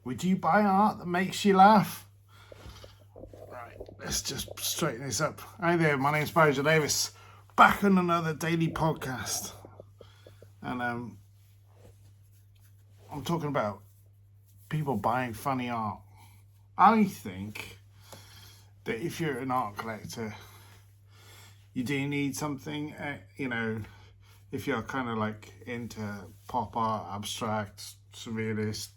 Would you buy art that makes you laugh? Right, let's just straighten this up. Hi there, my name's Barrie J Davies, back on another daily podcast. And I'm talking about people buying funny art. I think that if you're an art collector, you do need something, if you're kind of like into pop art, abstract, surrealist,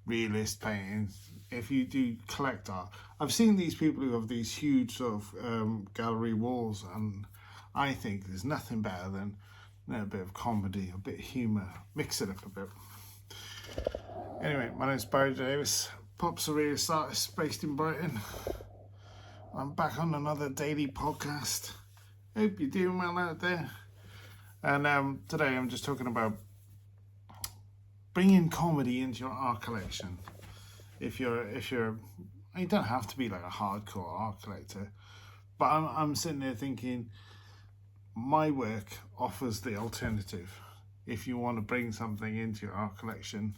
realist painting, if you do collect art. I've seen these people who have these huge sort of gallery walls, and I think there's nothing better than a bit of comedy, a bit of humour, mix it up a bit. Anyway, my name's Barrie J Davies, pop surrealist artist based in Brighton. I'm back on another daily podcast. Hope you're doing well out there. And today I'm just talking about bringing comedy into your art collection. If you're, you don't have to be like a hardcore art collector, but I'm sitting there thinking, my work offers the alternative. If you want to bring something into your art collection,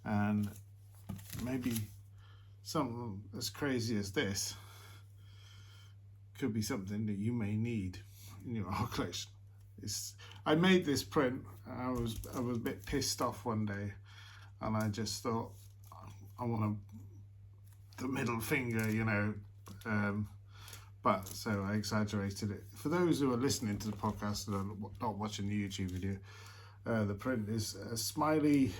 and maybe something as crazy as this could be something that you may need in your art collection. I made this print. I was a bit pissed off one day, and I just thought, I want the middle finger, but so I exaggerated it. For those who are listening to the podcast and are not watching the YouTube video, the print is a smiley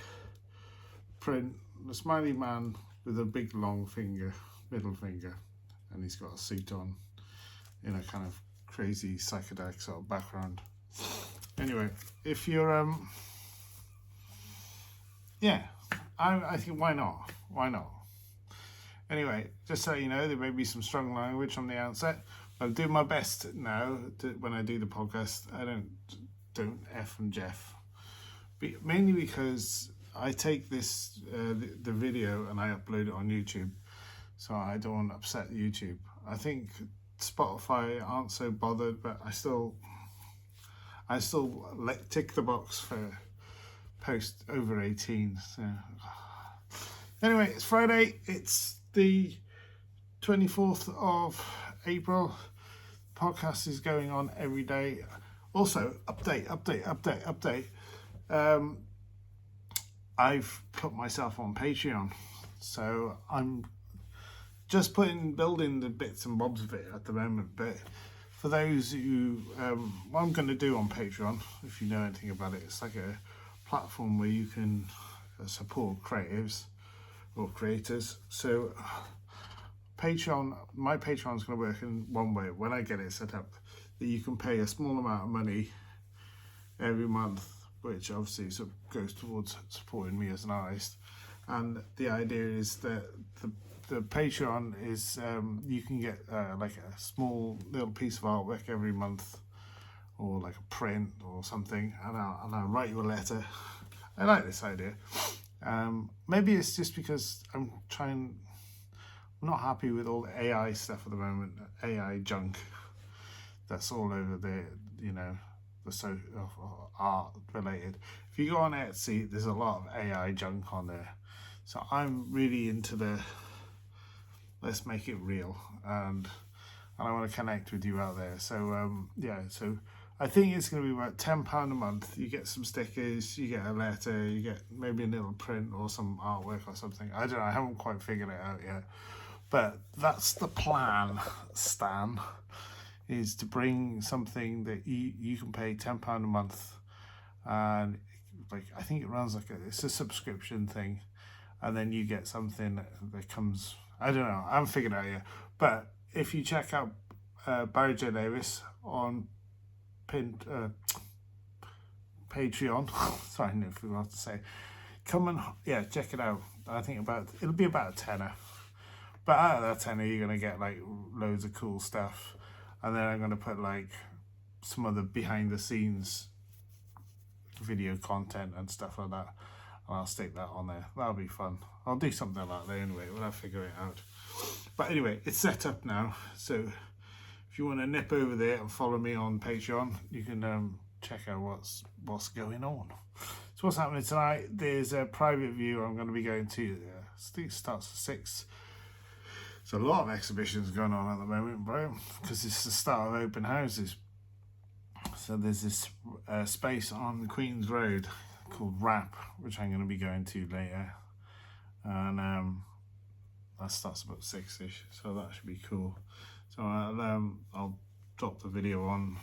print, a smiley man with a big long finger, middle finger, and he's got a suit on in a kind of crazy psychedelic sort of background. Anyway, if you're I think why not. Anyway, just so you know, there may be some strong language on the outset. I'll do my best now when I do the podcast. I don't F and Jeff, mainly because I take this the video and I upload it on YouTube, so I don't want to upset YouTube. I think Spotify aren't so bothered, but I still tick the box for post over 18. So anyway, it's Friday. It's the 24th of April. Podcast is going on every day. Also, update. I've put myself on Patreon, so I'm just building the bits and bobs of it at the moment. But for those who, what I'm going to do on Patreon, if you know anything about it, it's like a platform where you can support creatives or creators. So my Patreon's going to work in one way. When I get it set up, that you can pay a small amount of money every month, which obviously sort of goes towards supporting me as an artist. And the idea is that the Patreon is you can get like a small little piece of artwork every month, or like a print or something, and I'll write you a letter. I like this idea. Maybe it's just because I'm not happy with all the AI stuff at the moment, AI junk that's all over there, the art related. If you go on Etsy, there's a lot of AI junk on there. So I'm really into let's make it real, and I want to connect with you out there. So so I think it's going to be about £10 a month. You get some stickers, you get a letter, you get maybe a little print or some artwork or something. I don't know, I haven't quite figured it out yet, but that's the plan, Stan, is to bring something that you can pay £10 a month, and like I think it runs like it's a subscription thing, and then you get something that comes. I don't know, I haven't figured it out yet. But if you check out Barrie J Davies on Patreon, sorry, I never forgot what to say. Come and check it out. I think it'll be about a tenner. But out of that tenner, you're gonna get like loads of cool stuff, and then I'm gonna put like some other behind the scenes video content and stuff like that. And I'll stick that on there. That'll be fun. I'll do something like that anyway when I figure it out. But anyway, it's set up now. So if you want to nip over there and follow me on Patreon, you can check out what's going on. So what's happening tonight? There's a private view I'm going to be going to. I think it starts at 6. There's a lot of exhibitions going on at the moment, bro, because it's the start of open houses. So there's this space on the Queen's Road called Wrap, which I'm going to be going to later. And that starts about 6ish, so that should be cool. So I'll drop the video on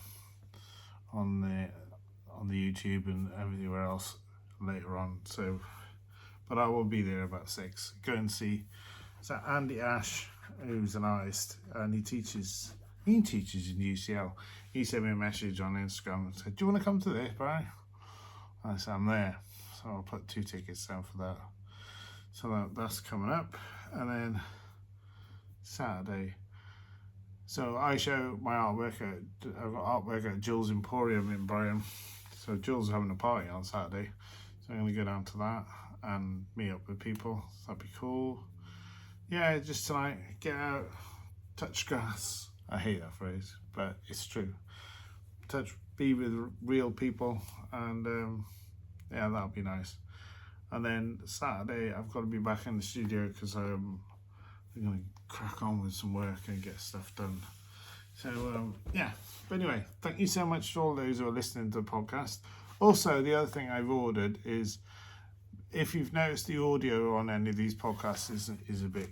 the YouTube and everywhere else later on. So, but I will be there about 6. Go and see. So Andy Ash, who's an artist, and he teaches in UCL. He sent me a message on Instagram and said, "Do you want to come to this, Barry?" I said, "I'm there." So I'll put 2 tickets down for that. So that's coming up, and then Saturday. So I show my artwork I've got artwork at Jules Emporium in Brighton. So Jules is having a party on Saturday. So I'm going to go down to that and meet up with people. That'd be cool. Yeah, just tonight, get out, touch grass. I hate that phrase, but it's true. Be with real people, and yeah, that'll be nice. And then Saturday, I've got to be back in the studio because I'm going to crack on with some work and get stuff done. So yeah, but anyway, thank you so much to all those who are listening to the podcast. Also, the other thing I've ordered is, if you've noticed, the audio on any of these podcasts is a bit,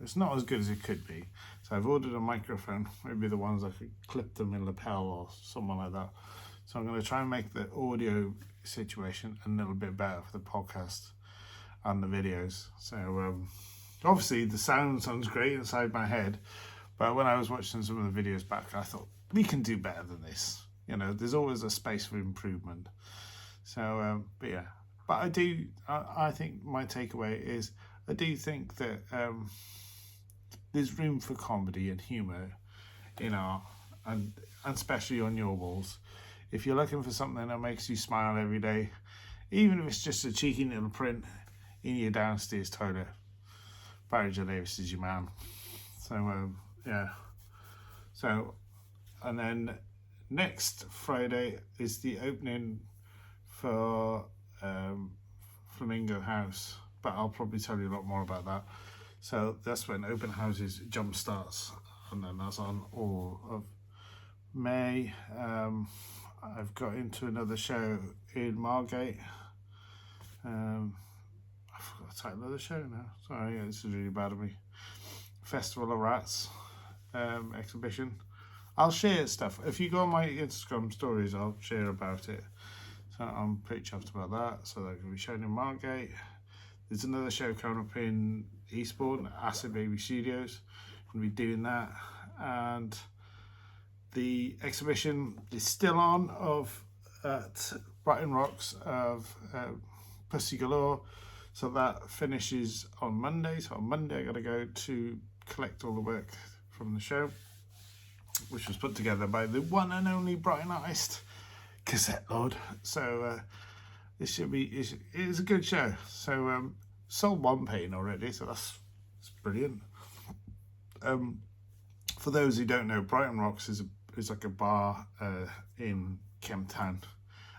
it's not as good as it could be. So I've ordered a microphone, maybe the ones I could clip them in lapel or something like that. So I'm going to try and make the audio situation a little bit better for the podcast and the videos. So obviously the sound sounds great inside my head, but when I was watching some of the videos back, I thought we can do better than this. You know, there's always a space for improvement. So but yeah, but I think my takeaway is, I do think that there's room for comedy and humour in art, and especially on your walls. If you're looking for something that makes you smile every day, even if it's just a cheeky little print in your downstairs toilet, Barrie J Davies is your man. So yeah. So, and then next Friday is the opening for Flamingo House, but I'll probably tell you a lot more about that. So that's when open houses jump starts, and then that's on all of May. I've got into another show in Margate. I forgot the title of the show now. Sorry, this is really bad of me. Festival of Rats exhibition. I'll share stuff. If you go on my Instagram stories, I'll share about it. So I'm pretty chuffed about that. So that can be shown in Margate. There's another show coming up in Eastbourne, Acid Baby Studios. I'm going to be doing that. And the exhibition is still on at Brighton Rocks of Pussy Galore. So that finishes on Monday. So on Monday I got to go to collect all the work from the show, which was put together by the one and only Brighton artist, Cassette Lord. So it is a good show. So sold 1 painting already, so that's brilliant. For those who don't know, Brighton Rocks is like a bar in Kemp Town,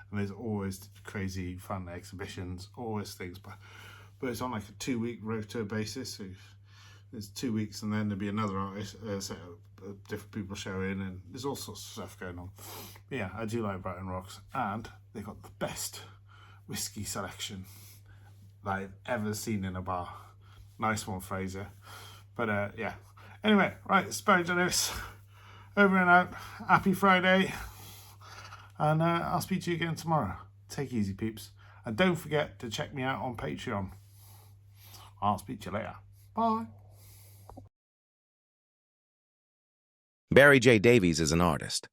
and there's always crazy fun exhibitions, always things, but it's on like a 2-week rota basis. So there's 2 weeks, and then there'll be another artist set of different people showing, and there's all sorts of stuff going on. But yeah, I do like Brighton Rocks, and they've got the best whiskey selection that I've ever seen in a bar. Nice one, Fraser. But yeah. Anyway, right, it's Barrie J Davies. Over and out. Happy Friday. And I'll speak to you again tomorrow. Take it easy, peeps. And don't forget to check me out on Patreon. I'll speak to you later. Bye. Barrie J Davies is an artist.